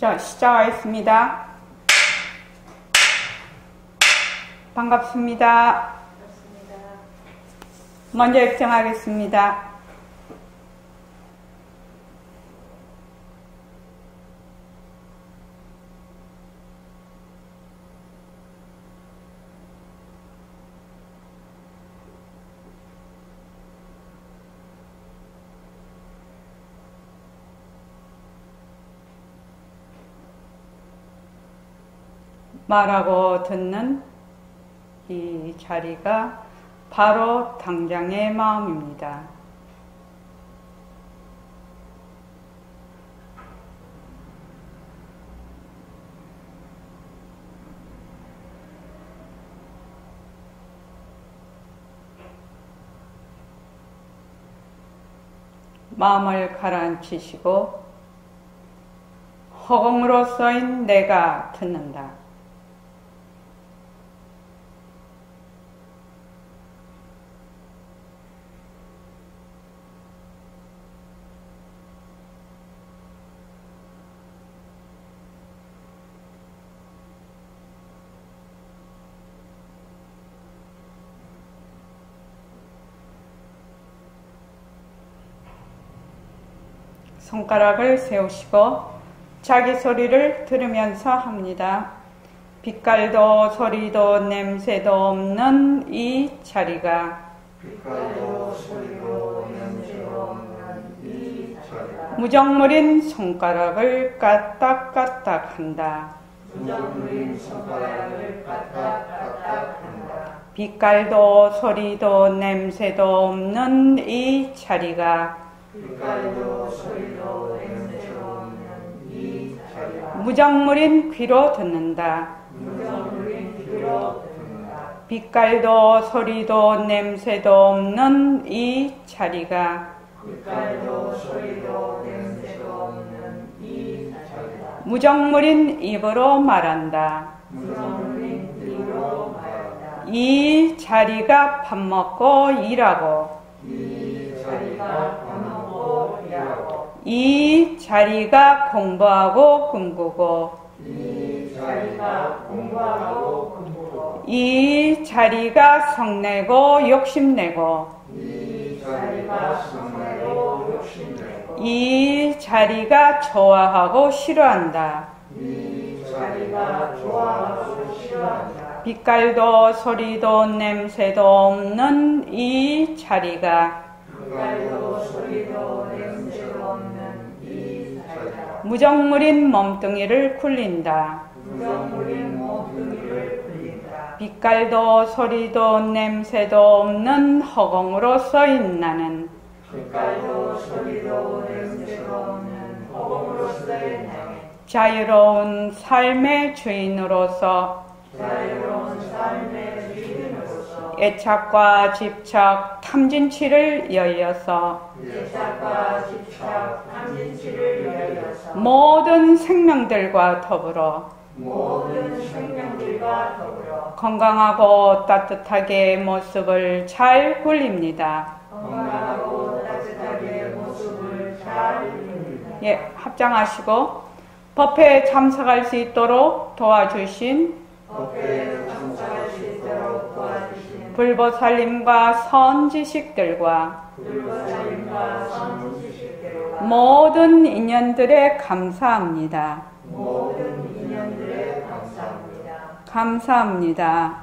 자, 시작하겠습니다. 반갑습니다. 먼저 입장하겠습니다. 말하고 듣는 이 자리가 바로 당장의 마음입니다. 마음을 가라앉히시고 허공으로 써인 내가 듣는다. 손가락을 세우시고 자기 소리를 들으면서 합니다. 빛깔도 소리도 냄새도 없는 이 자리가 무정물인 손가락을 까딱까딱 한다. 빛깔도 소리도 냄새도 없는 이 자리가 무정물인 귀로 듣는다. 빛깔도 소리도 냄새도 없는 이 자리가 무정물인 입으로 말한다. 이 자리가 밥 먹고 일하고 이 자리가 공부하고 꿈꾸고 이 자리가 성내고 욕심내고 이 자리가 좋아하고 싫어한다. 빛깔도 소리도 냄새도 없는 이 자리가 무정물인 몸뚱이를 굴린다. 빛깔도 소리도 냄새도 없는 허공으로 써인 나는 자유로운 삶의 주인으로서 애착과 집착, 탐진치를 여의어서 모든 생명들과 더불어 건강하고 따뜻하게 모습을 잘 굴립니다. 예, 합장하시고 법회에 참석할 수 있도록 도와주신 불보살님과 선지식들과 모든 인연들에 감사합니다. 감사합니다.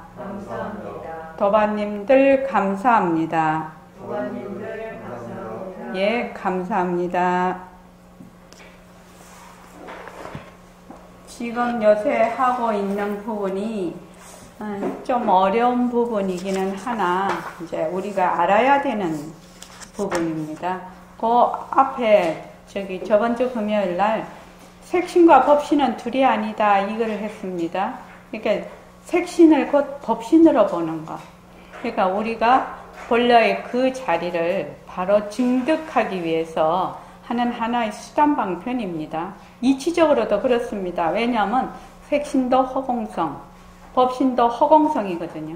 도반님들 감사합니다. 예, 감사합니다. 지금 요새 하고 있는 부분이 좀 어려운 부분이기는 하나 이제 우리가 알아야 되는 부분입니다. 그 앞에 저번 주 금요일 날 색신과 법신은 둘이 아니다 이거를 했습니다. 그러니까 색신을 곧 법신으로 보는 것. 그러니까 우리가 본래의 그 자리를 바로 증득하기 위해서 하는 하나의 수단 방편입니다. 이치적으로도 그렇습니다. 왜냐하면 색신도 허공성, 법신도 허공성이거든요.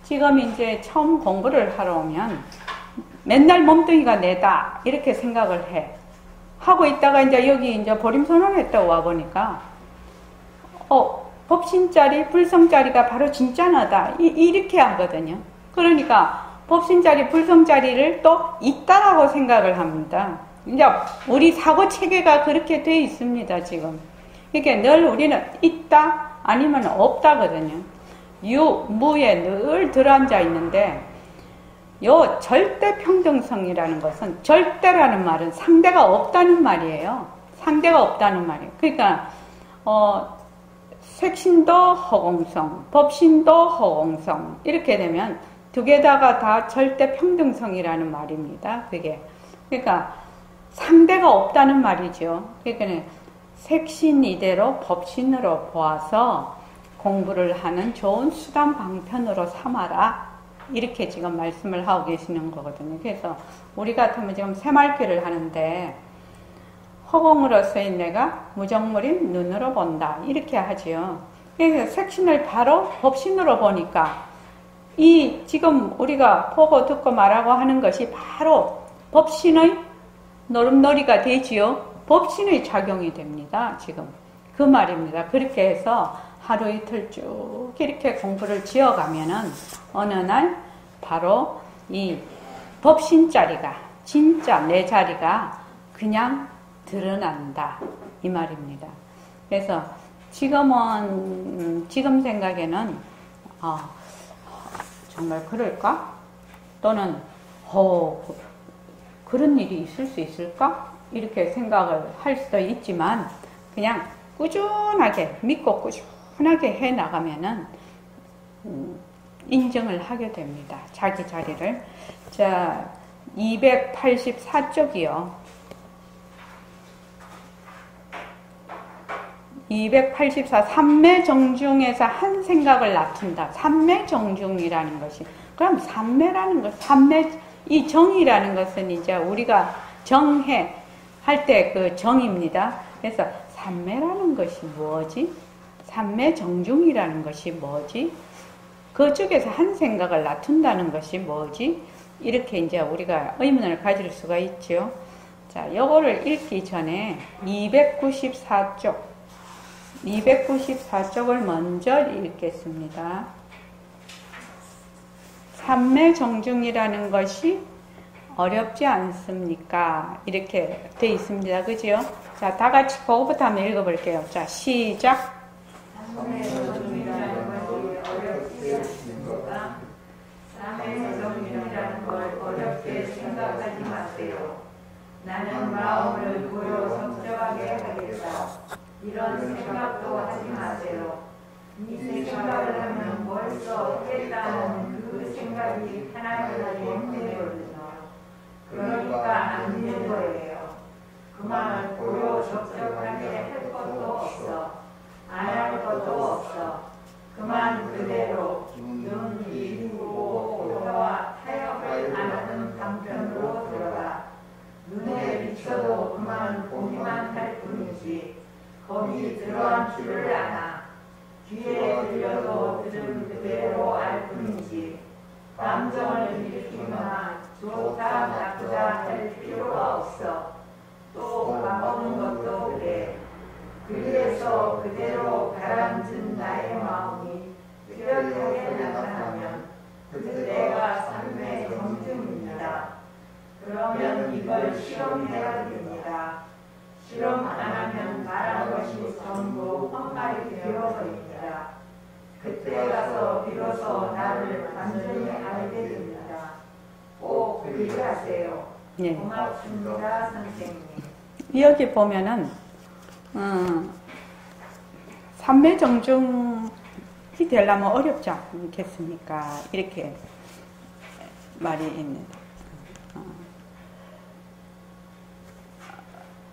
지금 이제 처음 공부를 하러 오면 맨날 몸뚱이가 내다 이렇게 생각을 해. 하고 있다가 이제 여기 이제 보림선언을 했다고 와보니까, 법신자리, 불성자리가 바로 진짜 나다. 이렇게 하거든요. 그러니까 법신자리, 불성자리를 또 있다라고 생각을 합니다. 이제 우리 사고 체계가 그렇게 돼 있습니다, 지금. 이게 늘 우리는 있다, 아니면 없다거든요. 유, 무에 늘 들어앉아 있는데, 요 절대평등성이라는 것은, 절대라는 말은 상대가 없다는 말이에요. 상대가 없다는 말이에요. 그러니까, 색신도 허공성, 법신도 허공성, 이렇게 되면 두 개다가 다 절대평등성이라는 말입니다. 그게. 그러니까, 상대가 없다는 말이죠. 그러니까, 색신 이대로 법신으로 보아서 공부를 하는 좋은 수단 방편으로 삼아라. 이렇게 지금 말씀을 하고 계시는 거거든요. 그래서 우리 같으면 지금 새말귀를 하는데 허공으로서의 내가 무정물인 눈으로 본다. 이렇게 하지요. 그래서 색신을 바로 법신으로 보니까 이 지금 우리가 보고 듣고 말하고 하는 것이 바로 법신의 노름놀이가 되지요. 법신의 작용이 됩니다. 지금 그 말입니다. 그렇게 해서 하루 이틀 쭉 이렇게 공부를 지어가면은 어느 날 바로 이 법신자리가 진짜 내 자리가 그냥 드러난다 이 말입니다. 그래서 지금은 지금 생각에는 정말 그럴까? 또는 그런 일이 있을 수 있을까? 이렇게 생각을 할 수도 있지만 그냥 꾸준하게 믿고 꾸준하게 해 나가면은 인정을 하게 됩니다. 자기 자리를. 자, 284쪽이요. 284 삼매정중에서 한 생각을 낮춘다. 삼매정중이라는 것이 그럼 삼매라는 것, 이 정이라는 것은 이제 우리가 정해 할 때 그 정입니다. 그래서 삼매라는 것이 뭐지? 삼매정중이라는 것이 뭐지? 그쪽에서 한 생각을 낮춘다는 것이 뭐지? 이렇게 이제 우리가 의문을 가질 수가 있죠. 자, 요거를 읽기 전에 294쪽을 먼저 읽겠습니다. 삼매정중이라는 것이 어렵지 않습니까? 이렇게 돼 있습니다. 그죠? 자, 다 같이 그거부터 한번 읽어볼게요. 자, 시작. 삼매정중이라는 것이 어렵지 않습니까? 삼매정중이라는 걸 어렵게 생각하지 마세요. 나는 마음을 고요 성적하게 하겠다. 이런 생각도 하지 마세요. 이 생각을 하면 벌써 했다는 그 생각이 하나님의 때문이거든요. 그러니까 안 되는 거예요. 그만 고요 적적하게 할 것도 없어. 안 할 것도 없어. 그만 그대로 눈, 입, 코, 혀와 타협을 안 하는 방편으로 들어가. 눈에 비춰도 그만 보기만 할 뿐이지 거기 들어간 줄을 아나. 귀에 들려도 들은 그대로 알 뿐이지 감정을 일으키거나 좋다 나쁘다 할 필요가 없어. 또 가보는 것도 그래. 그래서 그대로 가라앉은 나의 마음이 뚜렷하게 나타나면 그때가 삶의 정중입니다. 그러면 이걸 실험해야 됩니다. 실험 안 하면 말한 것이 전부 헛말이 되어버립니다. 그때 가서 비로소 나를 완전히 알게 됩니다. 꼭 그리하세요. 네. 고맙습니다, 선생님. 여기 보면은 삼매정중이 되려면 어렵지 않겠습니까? 이렇게 말이 있는데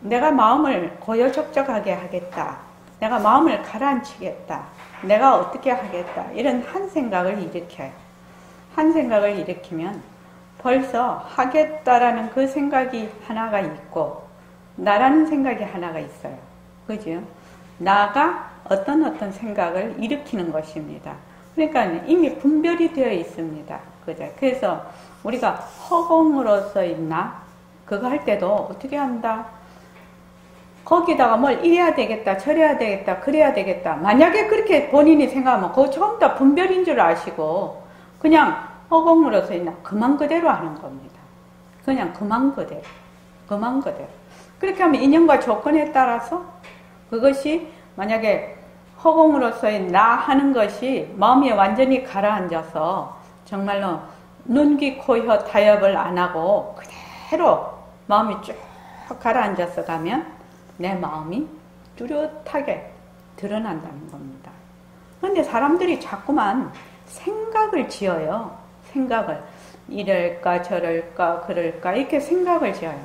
내가 마음을 고요적적하게 하겠다. 내가 마음을 가라앉히겠다. 내가 어떻게 하겠다. 이런 한 생각을 일으켜요. 한 생각을 일으키면 벌써 하겠다라는 그 생각이 하나가 있고 나라는 생각이 하나가 있어요. 그죠? 나가 어떤 생각을 일으키는 것입니다. 그러니까 이미 분별이 되어 있습니다. 그죠? 그래서 우리가 허공으로서 있나? 그거 할 때도 어떻게 한다? 거기다가 뭘 이래야 되겠다, 저래야 되겠다, 그래야 되겠다. 만약에 그렇게 본인이 생각하면 그거 전부 다 분별인 줄 아시고 그냥 허공으로서 있나 그만 그대로 하는 겁니다. 그냥 그만 그대로. 그만 그대로. 그렇게 하면 인연과 조건에 따라서 그것이 만약에 허공으로서의 나 하는 것이 마음이 완전히 가라앉아서 정말로 눈, 귀, 코, 혀 타협을 안 하고 그대로 마음이 쭉 가라앉아서 가면 내 마음이 뚜렷하게 드러난다는 겁니다. 그런데 사람들이 자꾸만 생각을 지어요. 생각을. 이럴까 저럴까 그럴까 이렇게 생각을 지어요.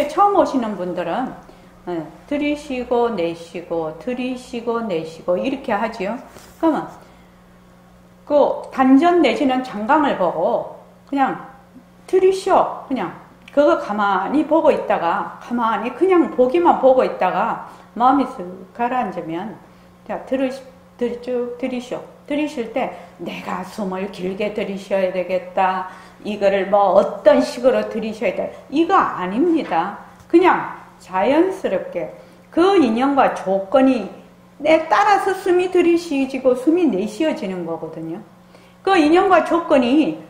처음 오시는 분들은 들이쉬고 내쉬고 들이쉬고 내쉬고 이렇게 하지요. 그러면 그 단전 내지는 장강을 보고 그냥 들이쉬어 그냥 그거 가만히 보고 있다가 가만히 그냥 보기만 보고 있다가 마음이 쓱 가라앉으면 자 쭉 들이쉬어. 들이쉴 때 내가 숨을 길게 들이쉬어야 되겠다. 이거를 뭐 어떤 식으로 들이쉬어야 돼. 이거 아닙니다. 그냥 자연스럽게 그 인연과 조건이 내 따라서 숨이 들이쉬어지고 숨이 내쉬어지는 거거든요. 그 인연과 조건이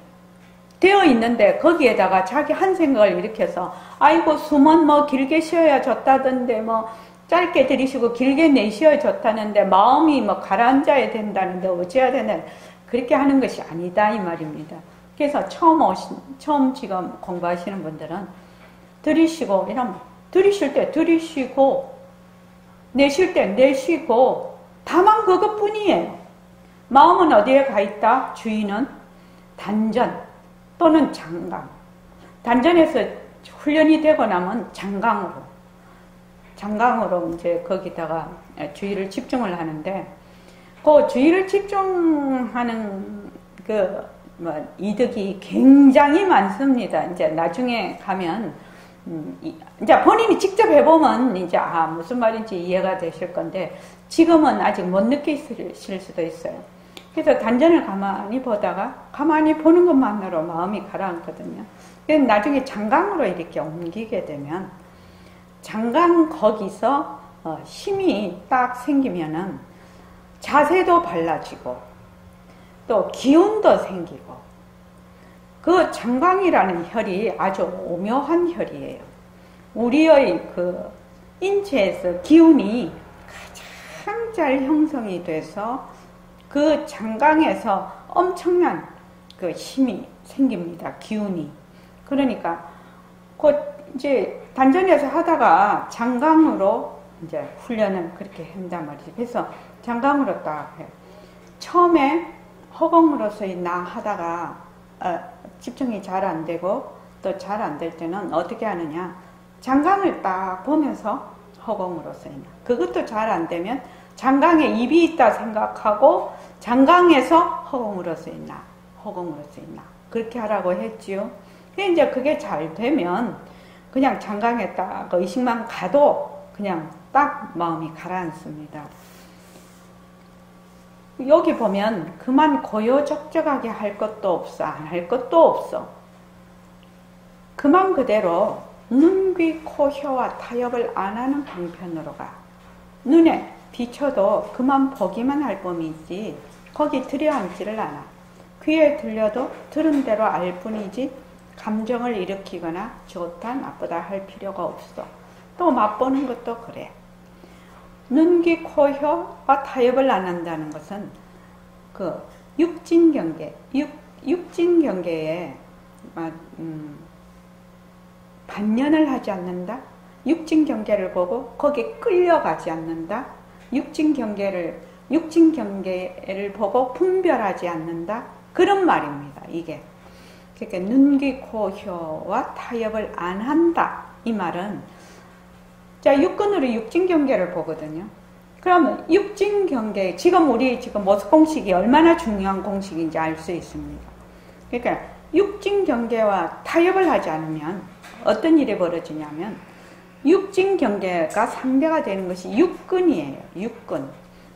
되어 있는데 거기에다가 자기 한 생각을 일으켜서 아이고 숨은 뭐 길게 쉬어야 좋다던데 뭐 짧게 들이쉬고 길게 내쉬어야 좋다는데 마음이 뭐 가라앉아야 된다는데 어찌해야 되나 그렇게 하는 것이 아니다 이 말입니다. 그래서 처음 지금 공부하시는 분들은 들이쉬고 이러면 들이쉴 때 들이쉬고 내쉴 때 내쉬고 다만 그것뿐이에요. 마음은 어디에 가 있다? 주인은 단전 또는 장강. 단전에서 훈련이 되고 나면 장강으로 이제 거기다가 주의를 집중을 하는데 그 주의를 집중하는 이득이 굉장히 많습니다. 이제 나중에 가면 이제 본인이 직접 해보면 이제 무슨 말인지 이해가 되실 건데 지금은 아직 못 느끼실 수도 있어요. 그래서 단전을 가만히 보다가 가만히 보는 것만으로 마음이 가라앉거든요. 그래서 나중에 장강으로 이렇게 옮기게 되면 장강 거기서 힘이 딱 생기면은 자세도 발라지고 또 기운도 생기고 그 장강이라는 혈이 아주 오묘한 혈이에요. 우리의 그 인체에서 기운이 가장 잘 형성이 돼서 그 장강에서 엄청난 그 힘이 생깁니다. 기운이. 그러니까 곧 이제 단전에서 하다가 장강으로 이제 훈련을 그렇게 한단 말이죠. 그래서 장강으로 딱 해요. 처음에 허공으로서의 나 하다가 집중이 잘 안 되고 또 잘 안 될 때는 어떻게 하느냐. 장강을 딱 보면서 허공으로서의 나. 그것도 잘 안 되면 장강에 입이 있다 생각하고 장강에서 허공으로서의 나. 허공으로서의 나. 그렇게 하라고 했지요. 이제 그게 잘 되면 그냥 장강에 딱 의식만 가도 그냥 딱 마음이 가라앉습니다. 여기 보면 그만 고요적적하게 할 것도 없어. 안 할 것도 없어. 그만 그대로 눈, 귀, 코, 혀와 타협을 안 하는 방편으로 가. 눈에 비춰도 그만 보기만 할 뿐이지 거기 들여앉지를 않아. 귀에 들려도 들은 대로 알 뿐이지 감정을 일으키거나 좋다 나쁘다 할 필요가 없어. 또 맛보는 것도 그래. 눈, 귀, 코, 혀와 타협을 안 한다는 것은 그 육진경계, 육진경계에 반연을 하지 않는다. 육진경계를 보고 거기에 끌려가지 않는다. 육진경계를 보고 분별하지 않는다. 그런 말입니다. 이게. 그러니까 눈, 귀, 코, 혀와 타협을 안 한다. 이 말은 자, 육근으로 육진경계를 보거든요. 그러면 육진경계, 우리 모습 공식이 얼마나 중요한 공식인지 알 수 있습니다. 그러니까 육진경계와 타협을 하지 않으면 어떤 일이 벌어지냐면 육진경계가 상대가 되는 것이 육근이에요. 육근.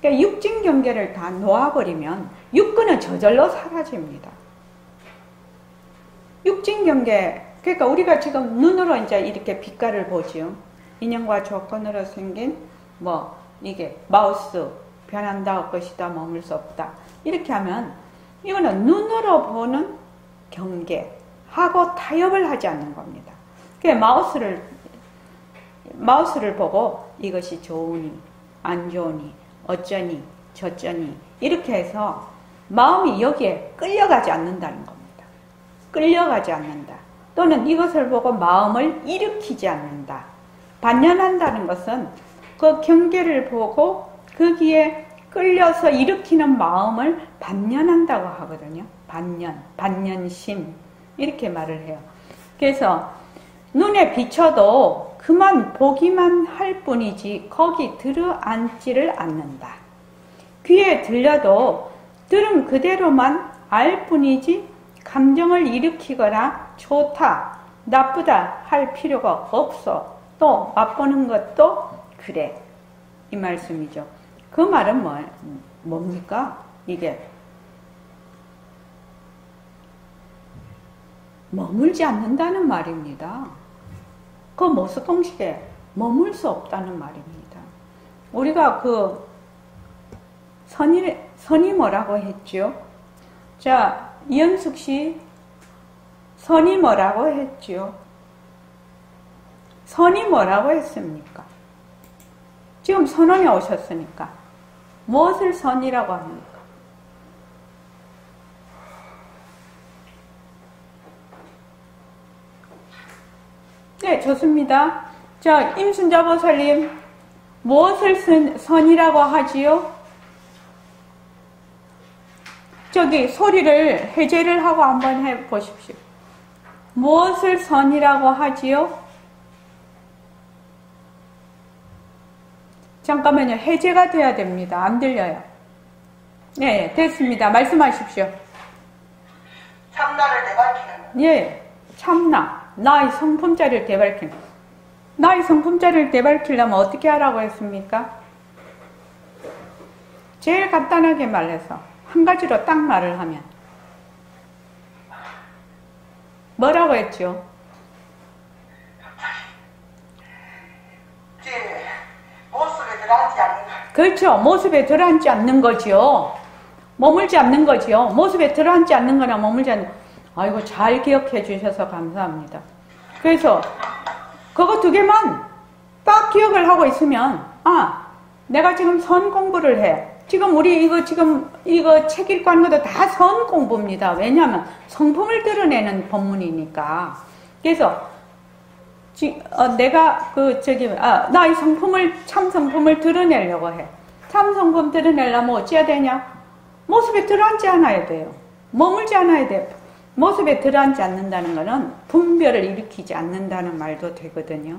그러니까 육진경계를 다 놓아버리면 육근은 저절로 사라집니다. 육진경계, 그러니까 우리가 지금 눈으로 이제 이렇게 빛깔을 보지요. 인연과 조건으로 생긴 이게 마우스 변한다 것이다 머물 수 없다 이렇게 하면 이거는 눈으로 보는 경계하고 타협을 하지 않는 겁니다. 마우스를 보고 이것이 좋으니 안 좋으니 어쩌니 저쩌니 이렇게 해서 마음이 여기에 끌려가지 않는다는 겁니다. 끌려가지 않는다. 또는 이것을 보고 마음을 일으키지 않는다. 반연한다는 것은 그 경계를 보고 거기에 끌려서 일으키는 마음을 반연한다고 하거든요. 반연심 이렇게 말을 해요. 그래서 눈에 비춰도 그만 보기만 할 뿐이지 거기 들어앉지를 않는다. 귀에 들려도 들은 그대로만 알 뿐이지 감정을 일으키거나 좋다, 나쁘다 할 필요가 없어. 또 맛보는 것도 그래. 이 말씀이죠. 그 말은 뭡니까? 이게 머물지 않는다는 말입니다. 그 모습공식에 머물 수 없다는 말입니다. 우리가 선이 뭐라고 했죠? 자, 이현숙 씨, 선이 뭐라고 했죠? 선이 뭐라고 했습니까? 지금 선언에 오셨으니까 무엇을 선이라고 합니까? 네, 좋습니다. 자, 임순자 보살님, 무엇을 선이라고 하지요? 저기 소리를 해제를 하고 한번 해보십시오. 무엇을 선이라고 하지요? 잠깐만요. 해제가 돼야 됩니다. 안 들려요. 네, 됐습니다. 말씀하십시오. 참나를 되밟히는. 예, 참나. 나의 성품자를 되밟히는. 나의 성품자를 되밟히려면 어떻게 하라고 했습니까? 제일 간단하게 말해서 한 가지로 딱 말을 하면 뭐라고 했죠? 모습에 들어앉지 않는 거. 그렇죠. 모습에 들어앉지 않는 거지요. 머물지 않는 거지요. 모습에 들어앉지 않는 거나 머물지 않는 거. 아이고, 잘 기억해 주셔서 감사합니다. 그래서 그거 두 개만 딱 기억을 하고 있으면 내가 지금 선 공부를 해. 지금 우리 이거 책 읽고 하는 것도 다 선 공부입니다. 왜냐하면 성품을 드러내는 법문이니까. 그래서 내가 나의 참 성품을 드러내려고 해. 참 성품 드러내려면 어찌해야 되냐? 모습에 들어앉지 않아야 돼요. 머물지 않아야 돼요. 모습에 들어앉지 않는다는 것은 분별을 일으키지 않는다는 말도 되거든요.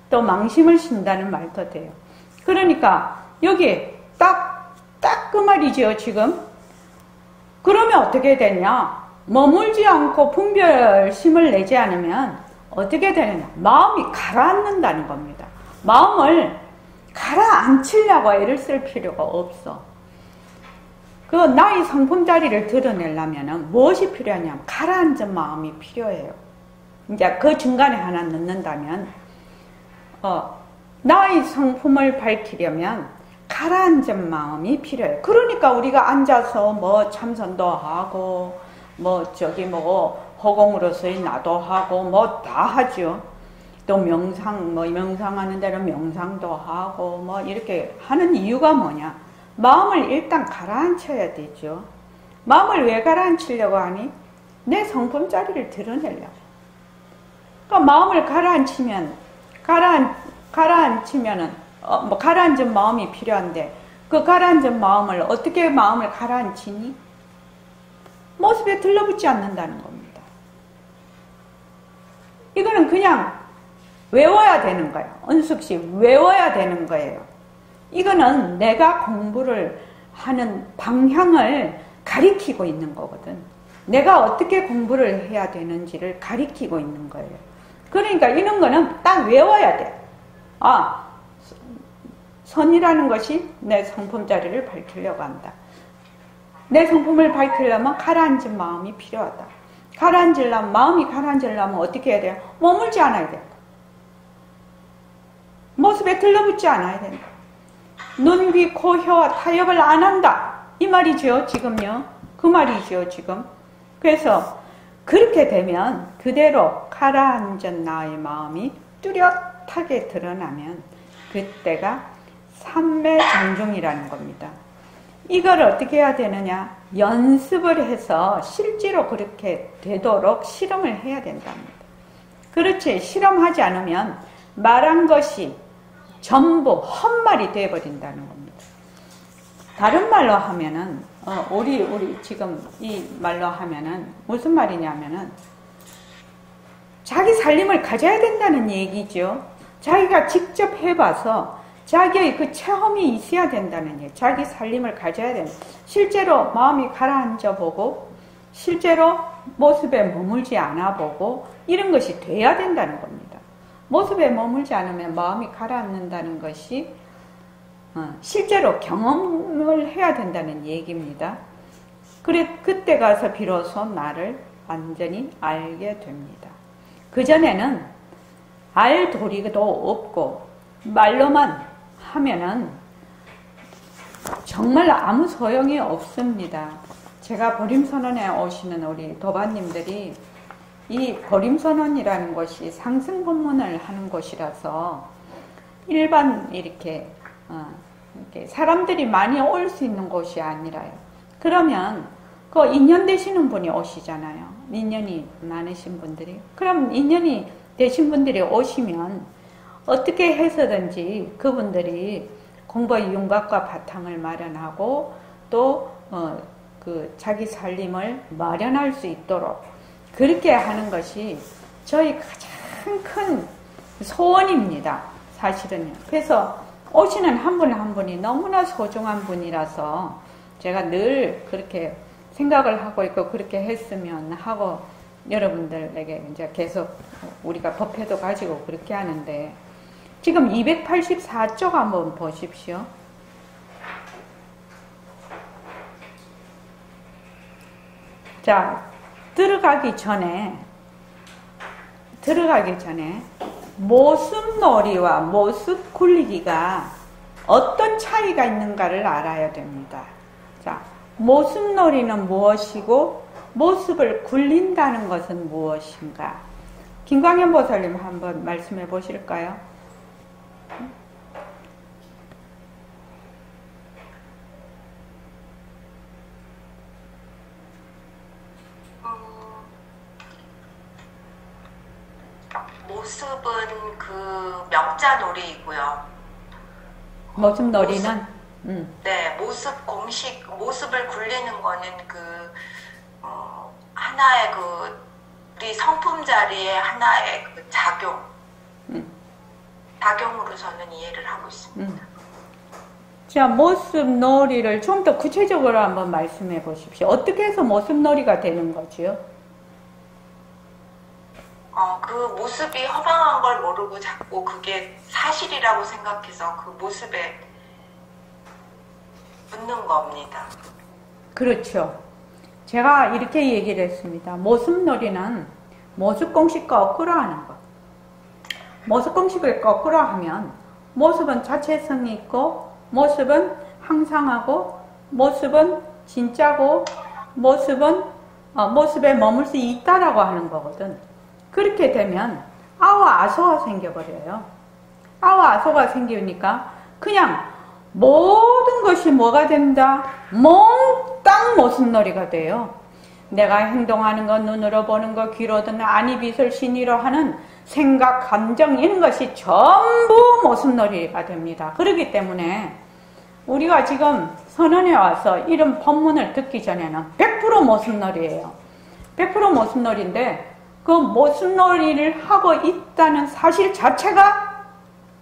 또 망심을 신다는 말도 돼요. 그러니까 여기 딱 그 말이죠, 지금. 그러면 어떻게 되냐? 머물지 않고 분별심을 내지 않으면 어떻게 되느냐? 마음이 가라앉는다는 겁니다. 마음을 가라앉히려고 애를 쓸 필요가 없어. 그 나의 성품 자리를 드러내려면 무엇이 필요하냐면 가라앉은 마음이 필요해요. 이제 그 중간에 하나 넣는다면 나의 성품을 밝히려면 가라앉은 마음이 필요해요. 그러니까 우리가 앉아서 참선도 하고 허공으로서의 나도 하고 다 하죠. 또 명상하는 대로 명상도 하고 이렇게 하는 이유가 뭐냐? 마음을 일단 가라앉혀야 되죠. 마음을 왜 가라앉히려고 하니? 내 성품 자리를 드러내려고. 그러니까 마음을 가라앉히면은 가라앉은 마음이 필요한데 그 가라앉은 마음을 어떻게 마음을 가라앉히니? 모습에 들러붙지 않는다는 겁니다. 이거는 그냥 외워야 되는 거예요. 은숙 씨, 외워야 되는 거예요. 이거는 내가 공부를 하는 방향을 가리키고 있는 거거든. 내가 어떻게 공부를 해야 되는지를 가리키고 있는 거예요. 그러니까 이런 거는 딱 외워야 돼. 선이라는 것이 내 성품 자리를 밝히려고 한다. 내 성품을 밝히려면 가라앉은 마음이 필요하다. 마음이 가라앉으려면 어떻게 해야 돼요? 머물지 않아야 돼요. 모습에 들러붙지 않아야 된다. 눈, 귀, 코, 혀 타협을 안 한다. 이 말이죠, 지금요. 그 말이죠, 지금. 그래서 그렇게 되면 그대로 가라앉은 나의 마음이 뚜렷하게 드러나면 그때가 삼매정중이라는 겁니다. 이걸 어떻게 해야 되느냐? 연습을 해서 실제로 그렇게 되도록 실험을 해야 된답니다. 그렇지, 실험하지 않으면 말한 것이 전부 헛말이 되어버린다는 겁니다. 다른 말로 하면은 우리 지금 이 말로 하면은 무슨 말이냐면은 자기 살림을 가져야 된다는 얘기죠. 자기가 직접 해봐서 자기의 그 체험이 있어야 된다는 얘기. 자기 살림을 가져야 된다. 실제로 마음이 가라앉아 보고 실제로 모습에 머물지 않아 보고 이런 것이 돼야 된다는 겁니다. 모습에 머물지 않으면 마음이 가라앉는다는 것이 실제로 경험을 해야 된다는 얘기입니다. 그때 가서 비로소 나를 완전히 알게 됩니다. 그전에는 알 도리도 없고 말로만 하면은 정말 아무 소용이 없습니다. 제가 보림선언에 오시는 우리 도반님들이 이 보림선언이라는 것이 상승법문을 하는 곳이라서 일반 이렇게 사람들이 많이 올 수 있는 곳이 아니라요. 그러면 그 인연 되시는 분이 오시잖아요. 인연이 많으신 분들이. 그럼 인연이 되신 분들이 오시면 어떻게 해서든지 그분들이 공부의 윤곽과 바탕을 마련하고 또 그 자기 살림을 마련할 수 있도록 그렇게 하는 것이 저희 가장 큰 소원입니다. 사실은요. 그래서 오시는 한 분 한 분이 너무나 소중한 분이라서 제가 늘 그렇게 생각을 하고 있고 그렇게 했으면 하고 여러분들에게 이제 계속 우리가 법회도 가지고 그렇게 하는데 지금 284쪽 한번 보십시오. 자, 들어가기 전에 모습놀이와 모습 굴리기가 어떤 차이가 있는가를 알아야 됩니다. 자, 모습놀이는 무엇이고 모습을 굴린다는 것은 무엇인가? 김광현 보살님 한번 말씀해 보실까요? 모습은 그 명자놀이이고요. 모습놀이는? 네, 모습을 굴리는 거는 하나의 우리 성품 자리에 하나의 그 작용으로 저는 이해를 하고 있습니다. 자, 모습놀이를 좀 더 구체적으로 한번 말씀해 보십시오. 어떻게 해서 모습놀이가 되는 거지요? 그 모습이 허망한 걸 모르고 자꾸 그게 사실이라고 생각해서 그 모습에 묻는 겁니다. 그렇죠. 제가 이렇게 얘기를 했습니다. 모습놀이는 모습공식 거꾸로 하는 것. 모습공식을 거꾸로 하면 모습은 자체성이 있고 모습은 항상하고 모습은 진짜고 모습은 모습에 머물 수 있다라고 하는 거거든. 그렇게 되면 아와 아소가 생겨버려요. 아와 아소가 생기니까 그냥 모든 것이 뭐가 된다? 몽땅 모습놀이가 돼요. 내가 행동하는 것, 눈으로 보는 것, 귀로 듣는 아니 빛을 신의로 하는 생각, 감정 이런 것이 전부 모습놀이가 됩니다. 그렇기 때문에 우리가 지금 선언에 와서 이런 법문을 듣기 전에는 100% 모습놀이에요. 100% 모습놀이인데 그 모습놀이를 하고 있다는 사실 자체가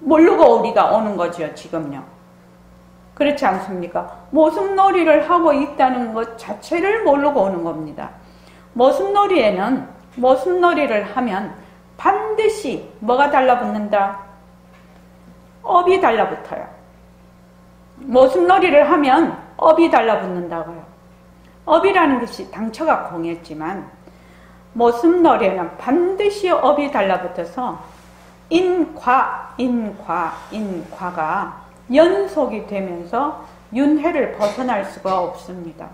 모르고 우리가 오는 거죠, 지금요. 그렇지 않습니까? 모습놀이를 하고 있다는 것 자체를 모르고 오는 겁니다. 모습놀이에는 모습놀이를 하면 반드시 뭐가 달라붙는다? 업이 달라붙어요. 모습놀이를 하면 업이 달라붙는다고요. 업이라는 것이 당처가 공했지만 모습놀이에는 반드시 업이 달라붙어서 인과가 연속이 되면서 윤회를 벗어날 수가 없습니다.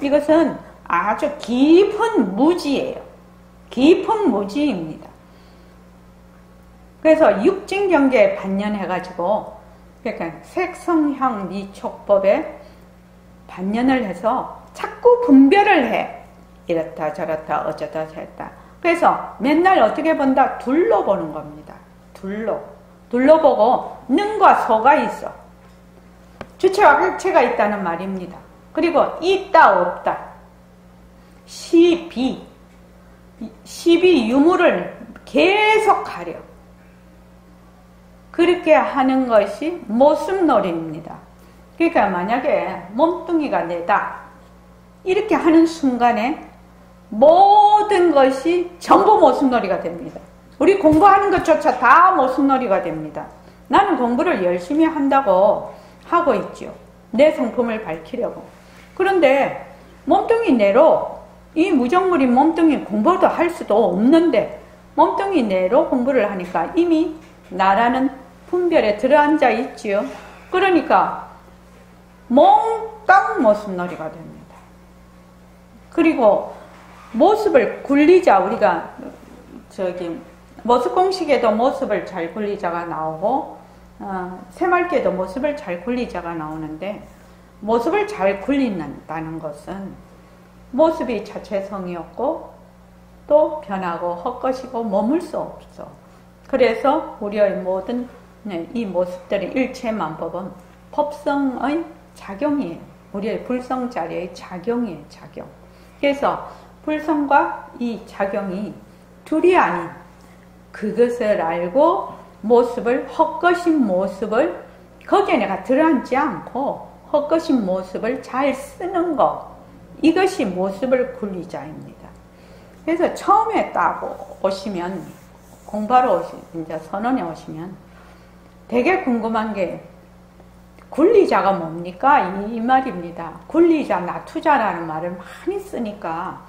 이것은 아주 깊은 무지예요. 깊은 무지입니다. 그래서 육진경계에 반연해가지고, 그러니까 색성향 미촉법에 반연을 해서 자꾸 분별을 해. 이렇다 저렇다 어쩌다 저쩌다. 그래서 맨날 어떻게 본다? 둘러보는 겁니다. 둘러보고 능과 소가 있어. 주체와 객체가 있다는 말입니다. 그리고 있다 없다. 시비 유무를 계속 가려. 그렇게 하는 것이 모습놀이입니다. 그러니까 만약에 몸뚱이가 내다 이렇게 하는 순간에 모든 것이 전부 모습놀이가 됩니다. 우리 공부하는 것조차 다 모습놀이가 됩니다. 나는 공부를 열심히 한다고 하고 있죠. 내 성품을 밝히려고. 그런데 몸뚱이 내로 이 무정물인 몸뚱이 공부도 할 수도 없는데 몸뚱이 내로 공부를 하니까 이미 나라는 분별에 들어앉아 있지요. 그러니까 몽땅 모습놀이가 됩니다. 그리고 모습을 굴리자, 우리가 모습 공식에도 모습을 잘 굴리자가 나오고 새말께도 모습을 잘 굴리자가 나오는데, 모습을 잘 굴린다는 것은 모습이 자체성이었고 또 변하고 헛것이고 머물 수 없어. 그래서 우리의 모든 이 모습들의 일체만법은 법성의 작용이에요. 우리의 불성자리의 작용이에요. 작용. 그래서 불성과 이 작용이 둘이 아닌 그것을 알고 모습을, 헛것인 모습을 거기에 내가 들어앉지 않고 헛것인 모습을 잘 쓰는 것, 이것이 모습을 굴리자입니다. 그래서 처음에 딱 오시면, 공부하러 이제 선원에 오시면 되게 궁금한 게 굴리자가 뭡니까? 이 말입니다. 굴리자, 나투자라는 말을 많이 쓰니까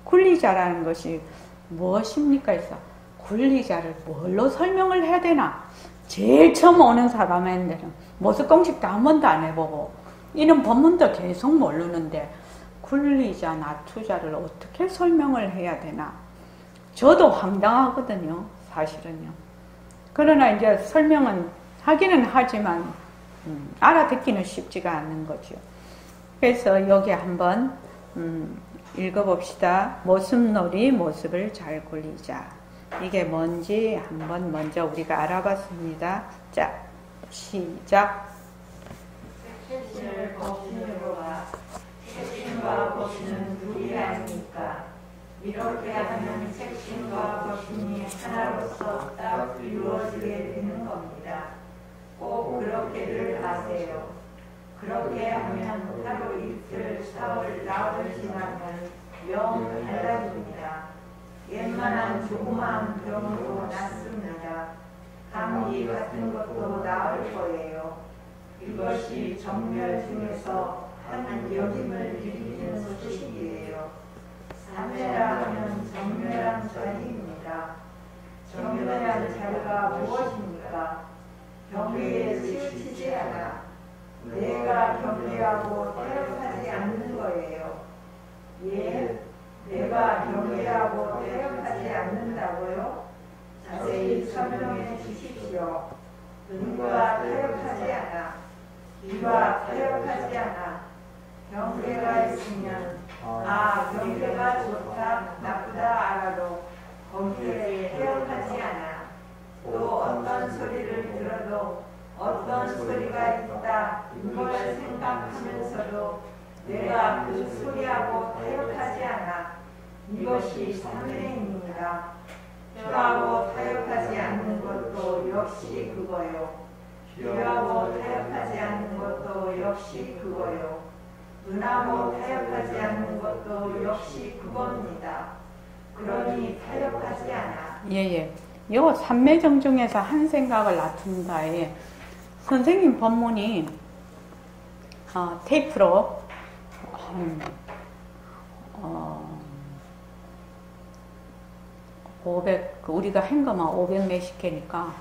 굴리자라는 것이 무엇입니까? 해서 굴리자를 뭘로 설명을 해야 되나? 제일 처음 오는 사람한테는 모습 공식도 한 번도 안 해보고 이런 법문도 계속 모르는데 굴리자, 나투자를 어떻게 설명을 해야 되나? 저도 황당하거든요, 사실은요. 그러나 이제 설명은 하기는 하지만 알아듣기는 쉽지가 않는 거죠. 그래서 여기 한번 읽어봅시다. 모습놀이, 모습을 잘 굴리자. 이게 뭔지 한번 먼저 우리가 알아봤습니다. 자, 시작. 색신을 법신으로가 색신과 법신은 둘이 아니니까 이렇게 하면 색신과 법신이 하나로서 딱 이루어지게 되는 겁니다. 꼭 그렇게들 하세요. 그렇게 하면 하루 이틀 사흘 나흘 지나면 영 달라집니다. 웬만한 조그마한 병으로 낫습니다. 감기 같은 것도 나을 거예요. 이것이 정멸 중에서 한 여김을 일으키는 소식이에요. 삼매라 하면 정멸한 자리입니다. 정멸한 자리가 무엇입니까? 경계에 치우치지 않아 내가 경계하고 태엽하지 않는 거예요. 예, 내가 경계하고 태엽하지 않는다고요? 자세히 설명해 주십시오. 눈과 태엽하지 않아, 귀와 태엽하지 않아. 경계가 있으면 경계가 좋다 나쁘다 알아도 거기에 태엽하지 않아. 또 어떤 소리를 들어도 어떤 소리가 있다 이걸 생각하면서도 내가 그 소리하고 타협하지 않아. 이것이 삼매입니다. 혀하고 타협하지 않는 것도 역시 그거요. 귀하고 타협하지 않는 것도 역시 그거요. 눈하고 타협하지 않는 것도 역시 그겁니다. 그러니 타협하지 않아. 예예. 요 삼매정 중에서 한 생각을 낳습니다에 선생님 법문이 테이프로 우리가 한 것만 500 몇십 개니까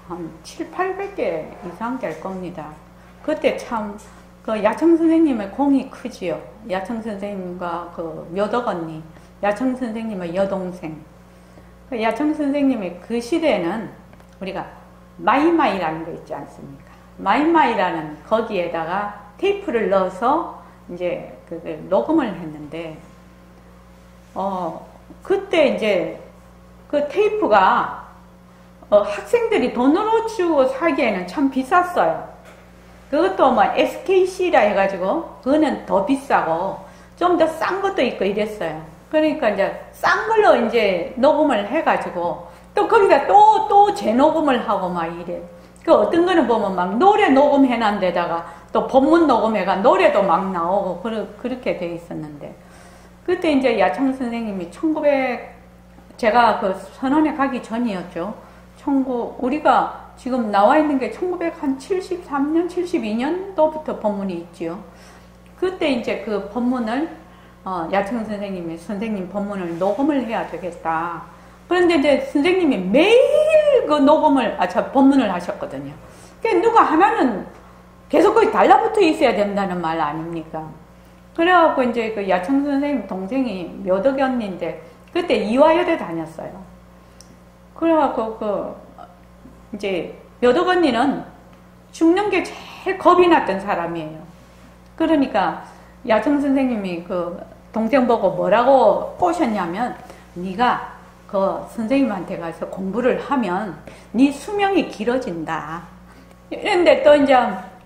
한 7, 800개 이상 될 겁니다. 그때 참, 그 야청 선생님의 공이 크지요. 야청 선생님과 그 묘덕 언니, 야청 선생님의 여동생. 그 야청 선생님의 그 시대에는 우리가 마이마이라는 거 있지 않습니까? 마이마이라는 거기에다가 테이프를 넣어서 이제 녹음을 했는데, 그때 이제 그 테이프가 학생들이 돈으로 주고 사기에는 참 비쌌어요. 그것도 뭐 SKC라 해가지고 그거는 더 비싸고 좀 더 싼 것도 있고 이랬어요. 그러니까 이제 싼 걸로 이제 녹음을 해가지고 또 거기다 또 재녹음을 하고 막 이래. 그 어떤 거는 보면 막 노래 녹음해놓은 데다가 또 본문 녹음해가 노래도 막 나오고 그렇게 돼 있었는데, 그때 이제 야청 선생님이 제가 그 선원에 가기 전이었죠. 우리가 지금 나와 있는 게 1973년, 72년도부터 법문이 있지요. 그때 이제 그 법문을, 야청 선생님 법문을 녹음을 해야 되겠다. 그런데 이제 선생님이 매일 그 법문을 하셨거든요. 그러니까 누가 하나는 계속 거기 달라붙어 있어야 된다는 말 아닙니까? 그래갖고 이제 그 야청 선생님 동생이 묘덕이 언니인데, 그때 이화여대 다녔어요. 그래갖고 이제 묘덕 언니는 죽는 게 제일 겁이 났던 사람이에요. 그러니까 야청 선생님이 그 동생 보고 뭐라고 꼬셨냐면, 네가 그 선생님한테 가서 공부를 하면 네 수명이 길어진다. 이런데 또 이제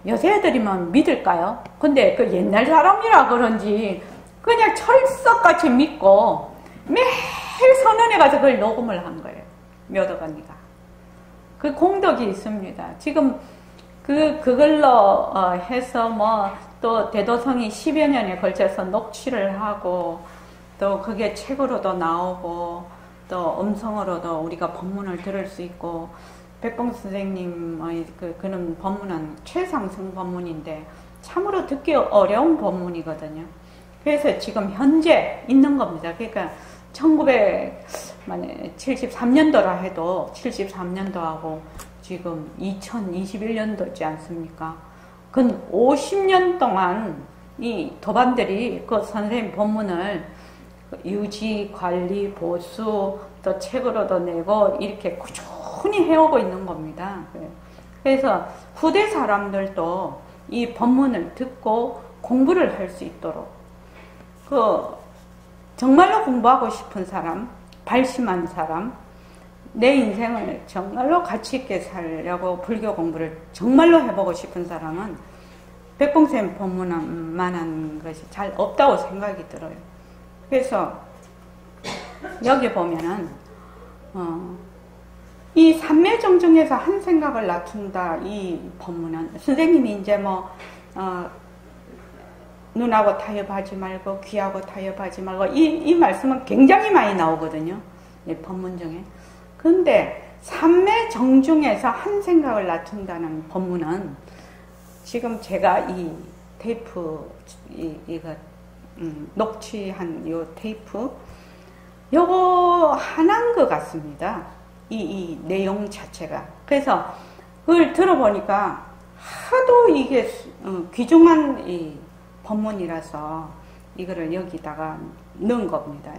요새 애들이면 믿을까요? 근데 그 옛날 사람이라 그런지 그냥 철석같이 믿고 매일 선원에 가서 그걸 녹음을 한 거예요. 묘덕 언니가. 그 공덕이 있습니다. 지금 그걸로 해서 또 대도성이 10여 년에 걸쳐서 녹취를 하고, 또 그게 책으로도 나오고, 또 음성으로도 우리가 법문을 들을 수 있고, 백봉 선생님의 그는 법문은 최상승 법문인데 참으로 듣기 어려운 법문이거든요. 그래서 지금 현재 있는 겁니다. 그러니까 1973년도라 해도 73년도하고 지금 2021년도지 않습니까? 근 50년 동안 이 도반들이 그 선생님 법문을 유지, 관리, 보수, 또 책으로도 내고 이렇게 꾸준히 해오고 있는 겁니다. 그래서 후대 사람들도 이 법문을 듣고 공부를 할 수 있도록, 정말로 공부하고 싶은 사람, 발심한 사람, 내 인생을 정말로 가치 있게 살려고 불교 공부를 정말로 해보고 싶은 사람은 백봉쌤 법문만한 것이 잘 없다고 생각이 들어요. 그래서 여기 보면은 이 삼매정중에서 한 생각을 낮춘다, 이 법문은 선생님이 이제 눈하고 타협하지 말고 귀하고 타협하지 말고 이 말씀은 굉장히 많이 나오거든요, 이 법문 중에. 근데 삼매정중에서 한 생각을 낮춘다는 법문은 지금 제가 이 테이프 이거 녹취한 요 테이프 요거 하나인 것 같습니다. 이 내용 자체가. 그래서 그걸 들어보니까 하도 이게 귀중한 이 법문이라서 이거를 여기다가 넣은 겁니다.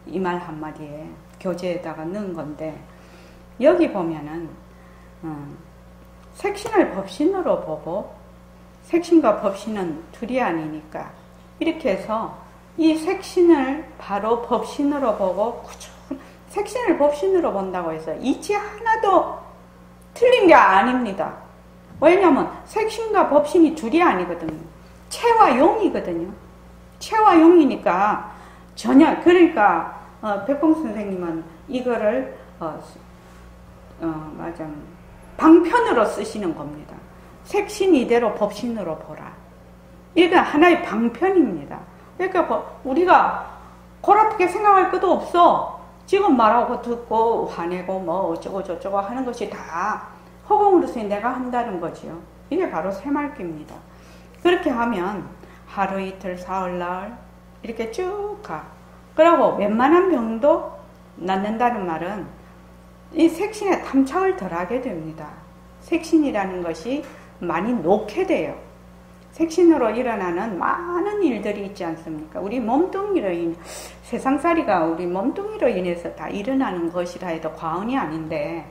이 말 한마디에 교재에다가 넣은 건데, 여기 보면은 색신을 법신으로 보고, 색신과 법신은 둘이 아니니까 이렇게 해서 이 색신을 바로 법신으로 보고, 색신을 법신으로 본다고 해서 이치 하나도 틀린 게 아닙니다. 왜냐하면 색신과 법신이 둘이 아니거든요. 체와 용이거든요. 체와 용이니까 전혀, 그러니까 백봉 선생님은 이거를 방편으로 쓰시는 겁니다. 색신 이대로 법신으로 보라. 이게 하나의 방편입니다. 그러니까 우리가 그렇게 생각할 것도 없어. 지금 말하고 듣고 화내고 어쩌고 저쩌고 하는 것이 다 허공으로서 내가 한다는 거지요. 이게 바로 새말기입니다. 그렇게 하면 하루 이틀 사흘 나흘 이렇게 쭉 가. 그리고 웬만한 병도 낳는다는 말은 이 색신에 탐착을 덜하게 됩니다. 색신이라는 것이 많이 놓게 돼요. 색신으로 일어나는 많은 일들이 있지 않습니까? 우리 몸뚱이로 세상살이가 우리 몸뚱이로 인해서 다 일어나는 것이라 해도 과언이 아닌데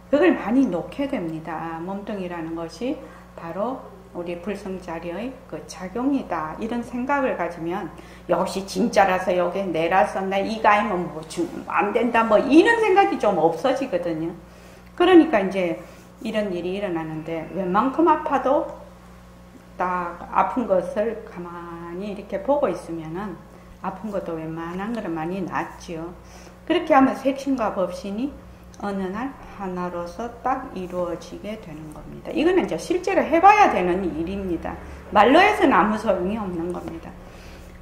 그걸 많이 놓게 됩니다. 몸뚱이라는 것이 바로 우리 불성자리의 그 작용이다. 이런 생각을 가지면 역시 진짜라서 여기 내라서 나 이거 아니면 뭐 안 된다 뭐 이런 생각이 좀 없어지거든요. 그러니까 이제 이런 일이 일어나는데 웬만큼 아파도 딱 아픈 것을 가만히 이렇게 보고 있으면은 아픈 것도 웬만한 거는 많이 낫지요. 그렇게 하면 색신과 법신이 어느 날 하나로서 딱 이루어지게 되는 겁니다. 이거는 이제 실제로 해봐야 되는 일입니다. 말로 해서는 아무 소용이 없는 겁니다.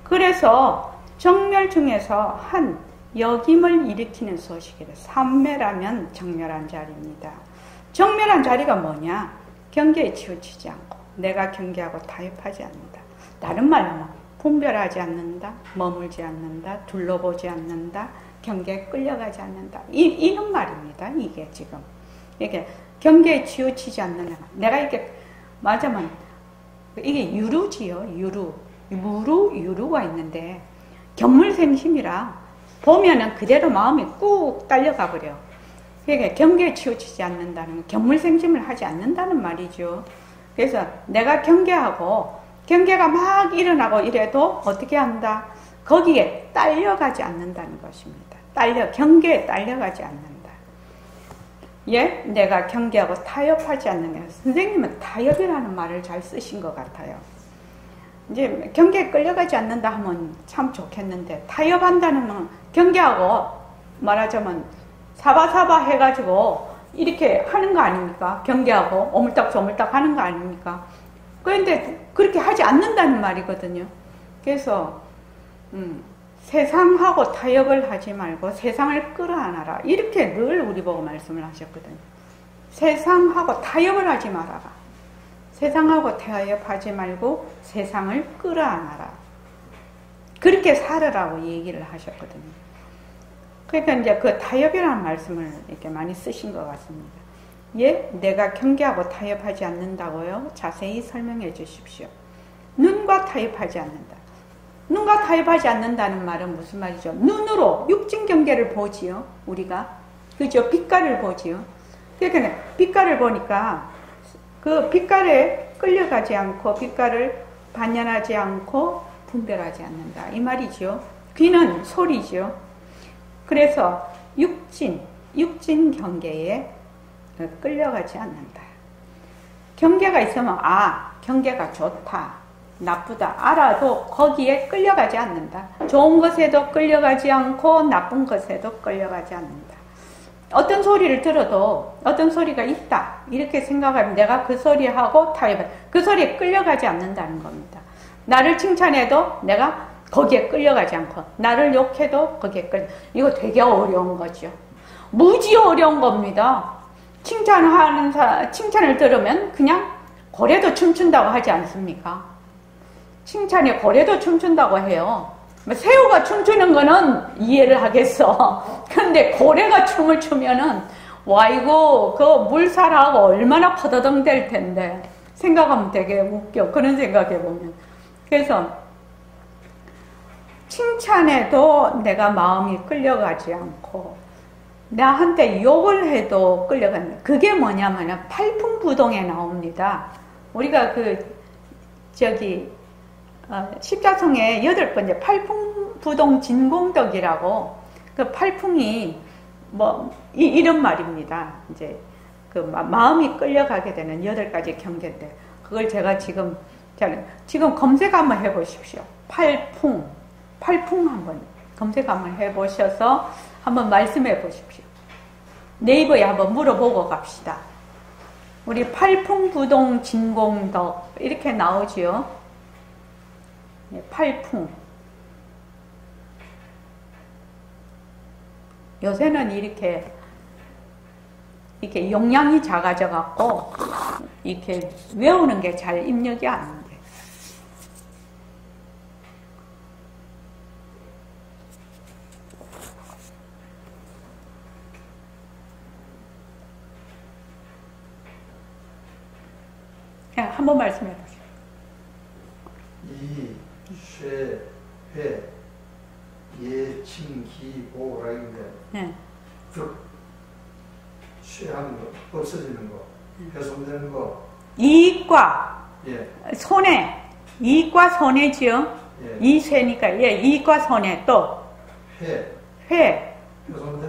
그래서 정멸 중에서 한 역임을 일으키는 소식이래. 삼매라면 정멸한 자리입니다. 정멸한 자리가 뭐냐? 경계에 치우치지 않고 내가 경계하고 타협하지 않는다. 다른 말로 하면 분별하지 않는다, 머물지 않는다, 둘러보지 않는다, 경계에 끌려가지 않는다. 이런 말입니다. 이게 지금. 이게 경계에 치우치지 않는다. 내가 이게 맞으면 이게 유루지요. 유루. 무루, 유루가 있는데 견물생심이라 보면은 그대로 마음이 꾹 딸려가 버려. 그러니까 경계에 치우치지 않는다는 건 견물생심을 하지 않는다는 말이죠. 그래서 내가 경계하고 경계가 막 일어나고 이래도 어떻게 한다? 거기에 딸려가지 않는다는 것입니다. 경계에 딸려가지 않는다. 예? 내가 경계하고 타협하지 않는다. 선생님은 타협이라는 말을 잘 쓰신 것 같아요. 이제 경계에 끌려가지 않는다 하면 참 좋겠는데 타협한다는 건 경계하고 말하자면 사바사바 해가지고 이렇게 하는 거 아닙니까? 경계하고 오물딱저물딱 하는 거 아닙니까? 그런데 그렇게 하지 않는다는 말이거든요. 그래서 세상하고 타협을 하지 말고 세상을 끌어안아라. 이렇게 늘 우리 보고 말씀을 하셨거든요. 세상하고 타협을 하지 말아라. 세상하고 타협하지 말고 세상을 끌어안아라. 그렇게 살으라고 얘기를 하셨거든요. 그러니까 이제 그 타협이라는 말씀을 이렇게 많이 쓰신 것 같습니다. 예? 내가 경계하고 타협하지 않는다고요? 자세히 설명해 주십시오. 눈과 타협하지 않는다. 눈과 타협하지 않는다는 말은 무슨 말이죠? 눈으로 육진 경계를 보지요. 우리가. 그죠? 빛깔을 보지요. 그러니까 빛깔을 보니까 그 빛깔에 끌려가지 않고 빛깔을 반연하지 않고 분별하지 않는다. 이 말이죠. 귀는 소리죠. 그래서 육진 경계에 끌려가지 않는다. 경계가 있으면 경계가 좋다, 나쁘다 알아도 거기에 끌려가지 않는다. 좋은 것에도 끌려가지 않고 나쁜 것에도 끌려가지 않는다. 어떤 소리를 들어도 어떤 소리가 있다 이렇게 생각하면 내가 그 소리하고 타협해. 그 소리에 끌려가지 않는다는 겁니다. 나를 칭찬해도 내가 거기에 끌려가지 않고 나를 욕해도 거기에 이거 되게 어려운 거죠. 무지 어려운 겁니다. 칭찬을 들으면 그냥 고래도 춤춘다고 하지 않습니까? 칭찬에 고래도 춤춘다고 해요. 새우가 춤추는 거는 이해를 하겠어. 근데 고래가 춤을 추면은 와 이거 그 물살하고 얼마나 퍼더덩 될 텐데 생각하면 되게 웃겨. 그런 생각해보면. 그래서 칭찬에도 내가 마음이 끌려가지 않고 나한테 욕을 해도 끌려간다. 그게 뭐냐면 팔풍부동에 나옵니다. 우리가 십자성의 8번째 팔풍부동 진공덕이라고 그 팔풍이 이런 말입니다. 이제 그 마음이 끌려가게 되는 8가지 경계인데 그걸 제가 지금 검색 한번 해보십시오. 팔풍 한번 검색 한번 해보셔서 한번 말씀해 보십시오. 네이버에 한번 물어보고 갑시다. 우리 팔풍부동 진공덕 이렇게 나오지요. 네, 팔풍. 요새는 이렇게 용량이 작아져 갖고 이렇게 외우는 게 잘 입력이 안 돼. 한번 말씀해 보세요. 이, 쇠, 회, 예, 칭, 기, 보라 인데 네. 쇠하는 거, 없어지는 거, 훼손되는 거. 이익과 예. 손해, 이익과 손해지요. 예. 이쇠니까 예, 이익과 손해 또 회,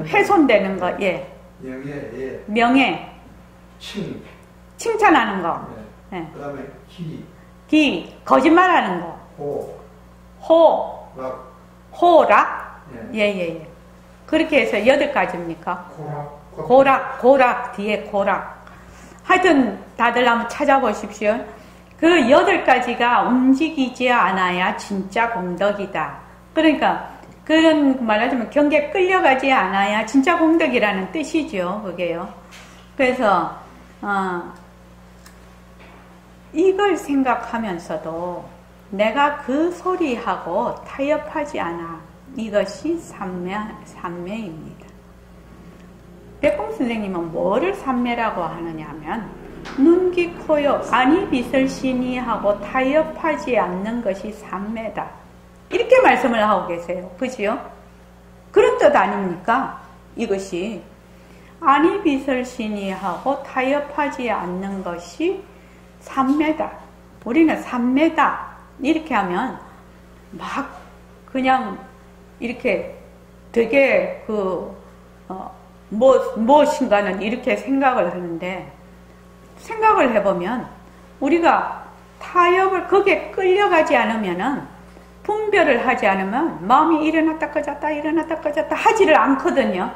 훼손되는 거, 예. 명예, 예. 명예, 칭찬하는 거, 예. 예. 그다음에 기, 거짓말하는 거, 호락, 예. 그렇게 해서 8가지입니까? 고락, 뒤에 고락. 하여튼 다들 한번 찾아보십시오. 그 8가지가 움직이지 않아야 진짜 공덕이다. 그러니까 그런 말하자면 경계에 끌려가지 않아야 진짜 공덕이라는 뜻이죠. 그게요. 그래서 이걸 생각하면서도 내가 그 소리하고 타협하지 않아. 이것이 삼매입니다. 백공 선생님은 뭐를 삼매라고 하느냐 하면 눈, 귀, 코요, 안이 빛을 시니하고 타협하지 않는 것이 삼매다. 이렇게 말씀을 하고 계세요. 그지요? 그런 뜻 아닙니까? 이것이 안이 빛을 시니하고 타협하지 않는 것이 삼매다. 우리는 삼매다. 이렇게 하면 막 그냥 이렇게 되게 무엇인가는 이렇게 생각을 하는데, 생각을 해보면 우리가 타협을 거기에 끌려가지 않으면은, 분별을 하지 않으면 마음이 일어났다 꺼졌다 일어났다 꺼졌다 하지를 않거든요.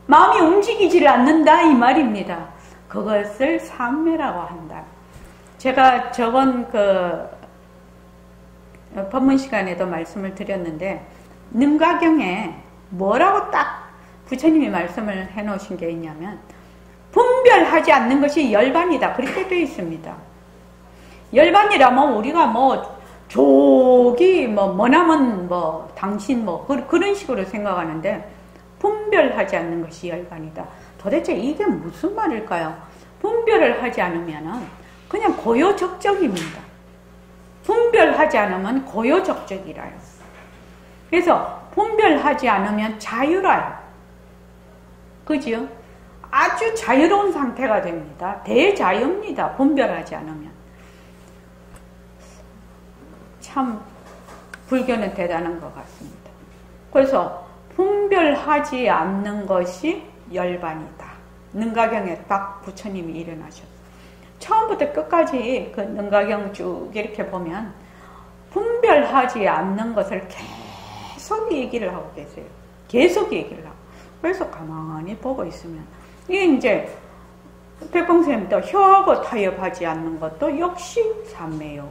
마음이 움직이지를 않는다 이 말입니다. 그것을 삼매라고 한다. 제가 저번 법문 시간에도 말씀을 드렸는데, 능가경에 뭐라고 딱 부처님이 말씀을 해놓으신 게 있냐면, 분별하지 않는 것이 열반이다. 그렇게 되어 있습니다. 열반이라면 우리가 족이 뭐나면 당신 그런 식으로 생각하는데, 분별하지 않는 것이 열반이다. 도대체 이게 무슨 말일까요? 분별을 하지 않으면은 그냥 고요적적입니다. 분별하지 않으면 고요적적이라요. 그래서 분별하지 않으면 자유라요. 그죠? 아주 자유로운 상태가 됩니다. 대자유입니다. 분별하지 않으면. 참 불교는 대단한 것 같습니다. 그래서 분별하지 않는 것이 열반이다. 능가경에 딱 부처님이 일어나셨어요. 처음부터 끝까지 그 능가경 쭉 이렇게 보면 분별하지 않는 것을 계속 얘기를 하고 계세요. 계속 얘기를 하고. 그래서 가만히 보고 있으면 이게 이제 백공쌤도 혀하고 타협하지 않는 것도 역시 삼매요.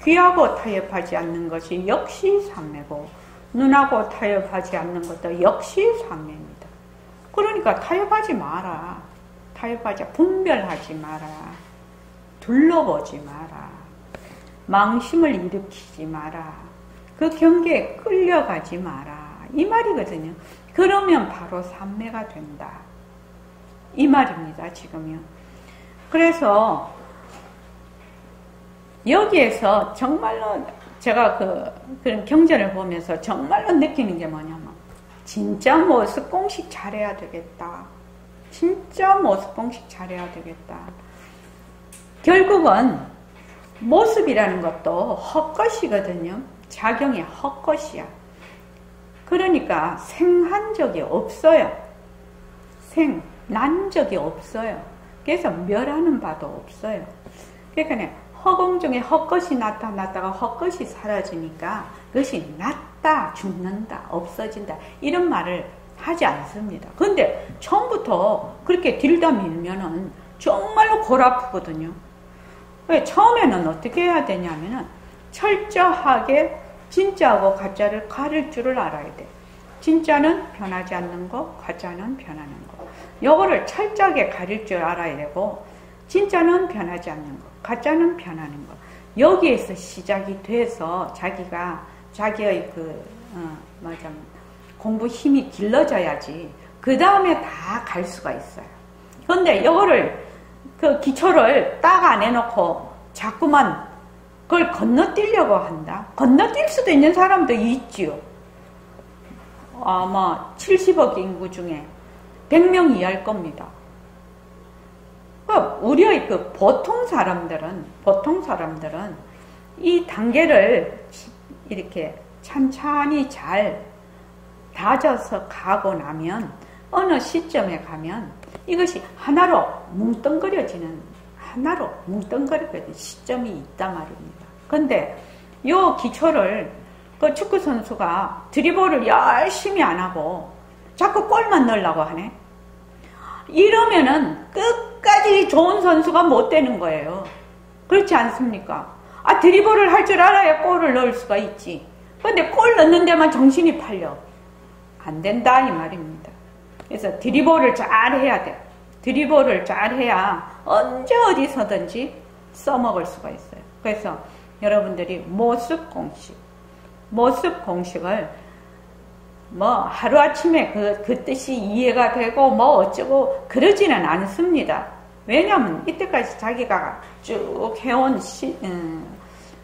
귀하고 타협하지 않는 것이 역시 삼매고, 눈하고 타협하지 않는 것도 역시 삼매입니다. 그러니까 타협하지 마라. 분별하지 마라. 둘러보지 마라. 망심을 일으키지 마라. 그 경계에 끌려가지 마라. 이 말이거든요. 그러면 바로 삼매가 된다. 이 말입니다. 지금요. 그래서 여기에서 정말로 제가 그런 경전을 보면서 정말로 느끼는 게 뭐냐면, 진짜 모습 공식 잘해야 되겠다. 진짜 모습 공식 잘해야 되겠다. 결국은 모습이라는 것도 헛것이거든요. 작용이 헛것이야. 그러니까 생한 적이 없어요. 난 적이 없어요. 그래서 멸하는 바도 없어요. 그러니까 허공 중에 헛것이 나타났다가 헛것이 사라지니까 그것이 낫다, 죽는다, 없어진다 이런 말을 하지 않습니다. 그런데 처음부터 그렇게 들다 밀면은 정말로 골 아프거든요. 처음에는 어떻게 해야 되냐면은 철저하게 진짜하고 가짜를 가릴 줄을 알아야 돼. 진짜는 변하지 않는 거, 가짜는 변하는 거. 요거를 철저하게 가릴 줄 알아야 되고, 진짜는 변하지 않는 거, 가짜는 변하는 거. 여기에서 시작이 돼서 자기의 공부 힘이 길러져야지 그 다음에 다 갈 수가 있어요. 그런데 이거를 기초를 딱 안 해놓고 자꾸만 그걸 건너뛰려고 한다. 건너뛸 수도 있는 사람도 있지요. 아마 70억 인구 중에 100명 이하일 겁니다. 우리의 그 보통 사람들은 이 단계를 이렇게 찬찬히 잘 다져서 가고 나면 어느 시점에 가면 이것이 하나로 뭉뚱그려지는 시점이 있단 말입니다. 근데 요 기초를 그 축구 선수가 드리블을 열심히 안 하고 자꾸 골만 넣으려고 하네. 이러면은 끝까지 좋은 선수가 못 되는 거예요. 그렇지 않습니까? 드리블을 할 줄 알아야 골을 넣을 수가 있지. 근데 골 넣는 데만 정신이 팔려. 안 된다 이 말입니다. 그래서 드리블을 잘 해야 돼. 드리블을 잘 해야 언제 어디서든지 써먹을 수가 있어요. 그래서 여러분들이 모습 공식을 하루아침에 그 뜻이 이해가 되고 어쩌고 그러지는 않습니다. 왜냐하면 이때까지 자기가 쭉 해온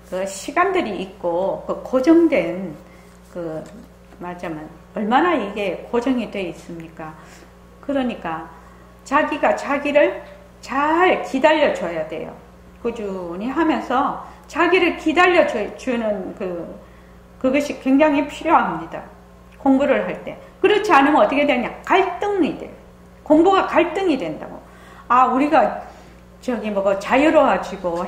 그 시간들이 있고 그 고정된 말하자면 얼마나 이게 고정이 되어 있습니까? 그러니까 자기가 자기를 잘 기다려줘야 돼요. 꾸준히 하면서 자기를 기다려주는 그것이 굉장히 필요합니다. 공부를 할 때. 그렇지 않으면 어떻게 되냐? 갈등이 돼요. 공부가 갈등이 된다고. 우리가 자유로워지고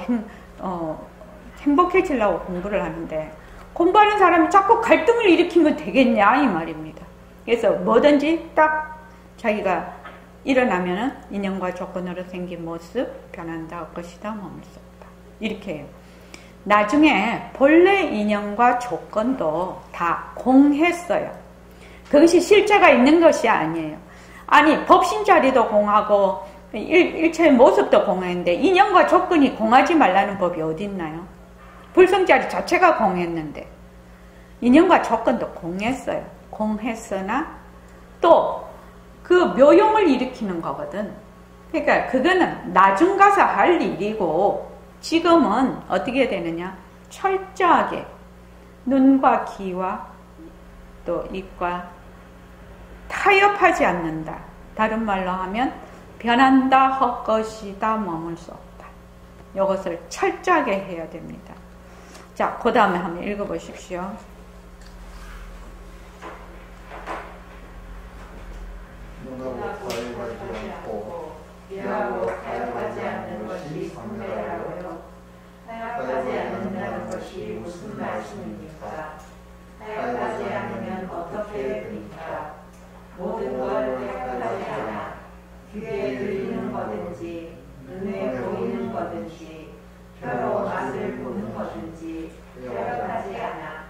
행복해지려고 공부를 하는데 공부하는 사람이 자꾸 갈등을 일으키면 되겠냐 이 말입니다. 그래서 뭐든지 딱 자기가 일어나면은 인연과 조건으로 생긴 모습 변한다 것이다 머물 수 없다. 이렇게 해요. 나중에 본래 인연과 조건도 다 공했어요. 그것이 실제가 있는 것이 아니에요. 법신 자리도 공하고 일체의 모습도 공했는데 인연과 조건이 공하지 말라는 법이 어디 있나요? 불성자리 자체가 공했는데 인연과 조건도 공했어요. 공했으나 또 그 묘용을 일으키는 거거든. 그러니까 그거는 나중 가서 할 일이고 지금은 어떻게 되느냐? 철저하게 눈과 귀와 또 입과 타협하지 않는다. 다른 말로 하면 변한다 헛것이다 머물 수 없다. 이것을 철저하게 해야 됩니다. 자, 그 다음에 한번 읽어보십시오. 눈하고 타협하지 않고 귀하고 타협하지 않는 것이 선배라고요. 타협하지 않는다는 것이 무슨 말씀입니까? 타협하지 않으면 어떻게 됩니까? 모든 걸 타협하지 않아 귀에 들리는 거든지 눈에 보이는 거든지 혀로 맛을 보는 거든지 타협하지 않아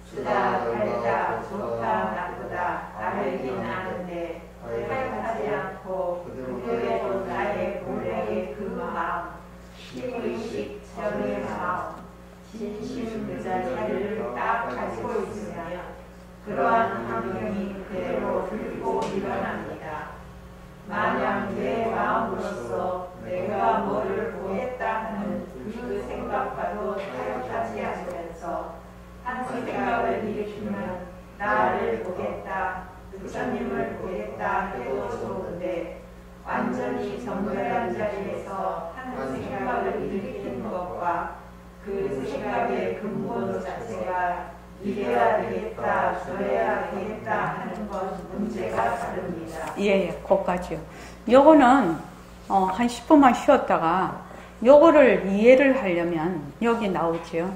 쓰다 달다 좋다 나쁘다 알긴 아는데 타협하지 않고 그대로 나의 본래의 그 마음 심의식 전의 마음 진심 그 자리를 딱 가지고 있으면 그러한 환경이 그대로 들고 일어납니다. 만약 내 마음으로서 내가 뭐를 보겠다 하는 그 생각과도 타협하지 않으면서 한 생각을 일으키면 나를 보겠다, 부처님을 보겠다 해도 좋은데 완전히 정결한 자리에서 한 생각을 일으키는 것과 그 생각의 근본 자체가 이래야 되겠다, 저래야 되겠다 하는 것 문제가 다릅니다. 예, 그거까지요. 요거는 한 10분만 쉬었다가 요거를 이해를 하려면 여기 나오죠.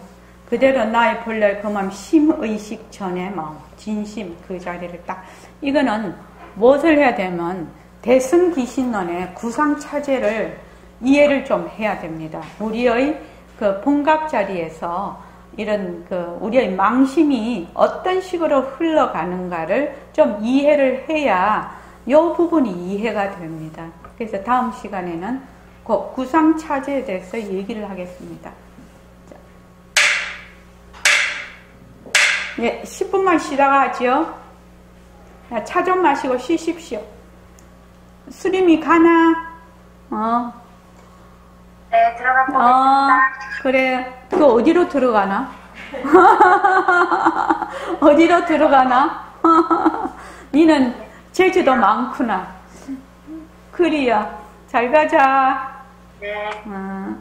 그대로 나의 본래 그 마음 심의식 전의 마음 진심 그 자리를 딱 이거는 무엇을 해야 되면 대승기신론의 구상차제를 이해를 좀 해야 됩니다. 우리의 그 본각 자리에서 이런 우리의 망심이 어떤 식으로 흘러가는가를 좀 이해를 해야 이 부분이 이해가 됩니다. 그래서 다음 시간에는 그 구상차제에 대해서 얘기를 하겠습니다. 예, 10분만 쉬다가 하죠. 차 좀 마시고 쉬십시오. 수림이 가나? 네, 들어가 보겠습니다. 그래. 그 어디로 들어가나? 어디로 들어가나? 니는 제주도 많구나. 그리야. 잘 가자. 네. 어.